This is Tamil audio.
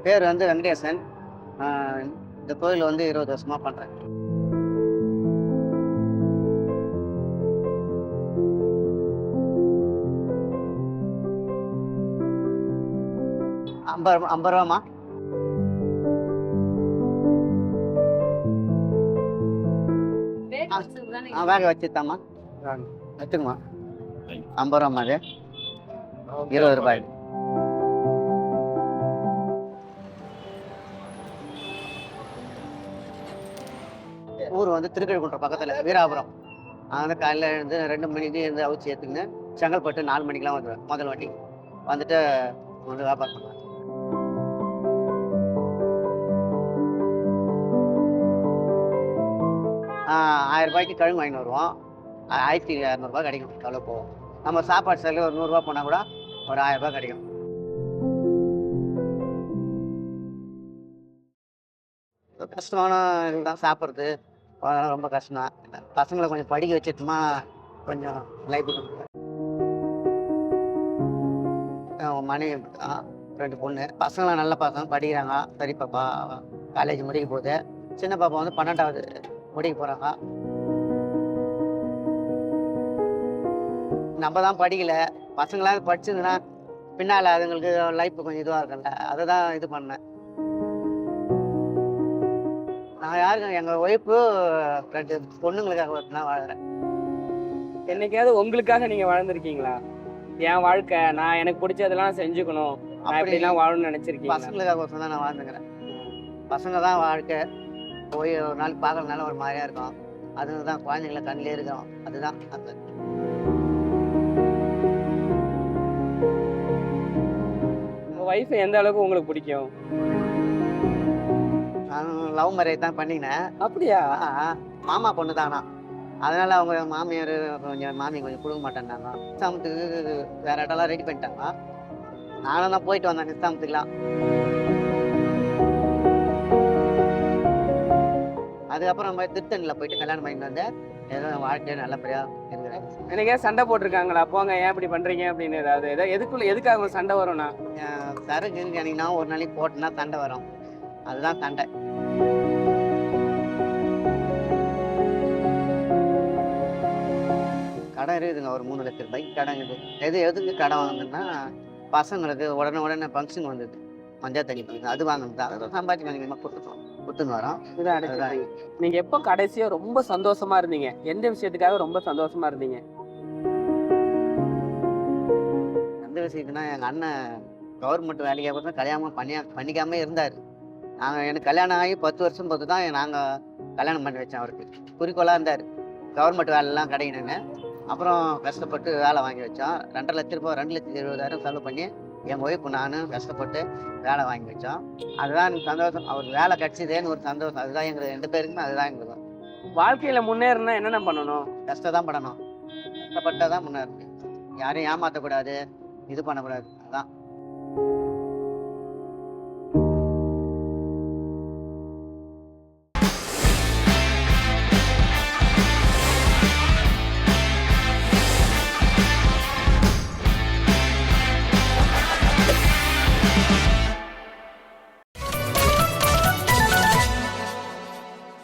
பேர் வந்து வெங்கடேசன். ஆ இந்த கோயில் வந்து 20 வருஷமா பண்றேன். ரூ. 50 வேக வச்சுதாம்மா. வச்சுக்கம்மா. ரூ. 50 அது. ரூ. 20. ஊர் வந்து திருக்கழுக்குன்றம் பக்கத்துல வீராபுரம். அங்கே காலையில் எழுந்து 2 மணிக்கு இருந்து அவிச்சு ஏற்றுக்குன்னு செங்கல்பட்டு 4 மணிக்கெலாம் வந்துடுவேன். முதல் வாட்டி வந்துட்டு வந்து வியாபாரம் பண்ணுவேன். ரூ. 1000 கழுங்கு வாங்கிட்டு வருவோம். 1200 கிடைக்கும். எவ்வளோ போவோம். நம்ம சாப்பாடு செலவு ஒரு 100 போனால் கூட ஒரு 1000 கிடைக்கும். கஷ்டமான இதுதான் சாப்பிட்றது. அதெல்லாம் ரொம்ப கஷ்டம் தான். பசங்களை கொஞ்சம் படிக்க வச்சுட்டோமா கொஞ்சம் லைஃப். மனைவி 2 பொண்ணு. பசங்களாம் நல்ல பசங்க படிக்கிறாங்க. சரி பாப்பா காலேஜ் முடிக்க போகுது. சின்ன பாப்பா வந்து 12வது முடிக்க போகிறாங்க. நம்ம தான் படிக்கல. பசங்களாம் படிச்சதுன்னா பின்னால் அதுங்களுக்கு லைஃப் கொஞ்சம் இதுவாக இருக்குல்ல, அதை தான் இது பண்ணேன். நான் யாருக்கும் எங்கள் ஒய்ஃபு 2 பொண்ணுங்களுக்காக தான் வாழ்கிறேன். என்னைக்காவது உங்களுக்காக நீங்கள் வாழ்ந்துருக்கீங்களா? என் வாழ்க்கை, நான் எனக்கு பிடிச்சதெல்லாம் செஞ்சுக்கணும் அப்படிலாம் வாழணும்னு நினச்சிருக்கீங்க? பசங்களுக்காக ஒருத்தர் தான் நான் வாழ்ந்துக்கிறேன். பசங்க தான் வாழ்க்கை. போய் ஒரு நாள் பார்க்கறதுனால ஒரு மாதிரியாக இருக்கும். அதுதான் குழந்தைங்கள கண்ணிலே இருக்கிறோம். அதுதான் அந்த உங்கள் ஒய்ஃப் எந்த அளவுக்கு உங்களுக்கு பிடிக்கும்? நான் லவ் மேரேஜ் தான் பண்ணினேன். அப்படியா? மாமா பொண்ணு தானா. அதனால அவங்க மாமியார் மாமி கொஞ்சம் கொடுக்க மாட்டேன்னாங்க. நிஸ்தாமத்துக்கு வேற இடம்லாம் ரெடி பண்ணிட்டாங்க. நானும் தான் போயிட்டு வந்தேன் நிஸ்தாமத்துக்குலாம். அதுக்கப்புறம் நம்ம திருத்தணியில் போயிட்டு கல்யாணம் பண்ணிட்டு வந்தேன். ஏதோ வாழ்க்கையை நல்லபடியாக இருக்கிறேன். எனக்கே சண்டை போட்டிருக்காங்களா? போங்க, ஏன் இப்படி பண்றீங்க அப்படின்னு ஏதாவது எதுக்காக சண்டை வரும்னா? சரக்கு அன்னைக்குனா ஒரு நாளைக்கு போட்டுனா சண்டை வரும். அதுதான் சண்டை. கடன் இருக்குதுங்க. ஒரு 3 லட்ச ரூபாய்க்கு கடன் இருக்குது. எதுக்கு கடன் வாங்குதுன்னா பசங்களுக்கு உடனே ஃபங்க்ஷன் வந்தது. மஞ்சள் தண்ணி ஃபங்க்ஷன் அது வாங்கினது. அதை சம்பாதிச்சு கொஞ்சமாக கொடுத்துன்னு வரோம். இதான். நீங்க எப்போ கடைசியா ரொம்ப சந்தோஷமா இருந்தீங்க? எந்த விஷயத்துக்காக ரொம்ப சந்தோஷமா இருந்தீங்க? எந்த விஷயத்துனா எங்கள் அண்ணன் கவர்மெண்ட் வேலைக்காக கூட கல்யாணம் பண்ணிக்காம இருந்தார். எனக்கு கல்யாணம் ஆகி 10 வருஷம் போது தான் நாங்கள் கல்யாணம் பண்ணி வச்சோம். அவருக்கு குறிக்கோளாக இருந்தார். கவர்மெண்ட் வேலைலாம் கிடைக்கணுங்க. அப்புறம் கஷ்டப்பட்டு வேலை வாங்கி வச்சோம். 2 லட்ச ரூபாய் 2,70,000 செலவு பண்ணி என் ஒய்ஃபு நானும் கஷ்டப்பட்டு வேலை வாங்கி வச்சோம். அதுதான் எனக்கு சந்தோஷம். அவருக்கு வேலை கிடைச்சதேன்னு ஒரு சந்தோஷம். அதுதான் எங்களுக்கு 2 பேருக்குமே அதுதான் எங்களுக்கு. வாழ்க்கையில முன்னேறினா என்னென்ன பண்ணணும்? கஷ்டம் தான் படணும். கஷ்டப்பட்டால் தான் முன்னேறணும். யாரையும் ஏமாற்றக்கூடாது, இது பண்ணக்கூடாது. அதுதான்.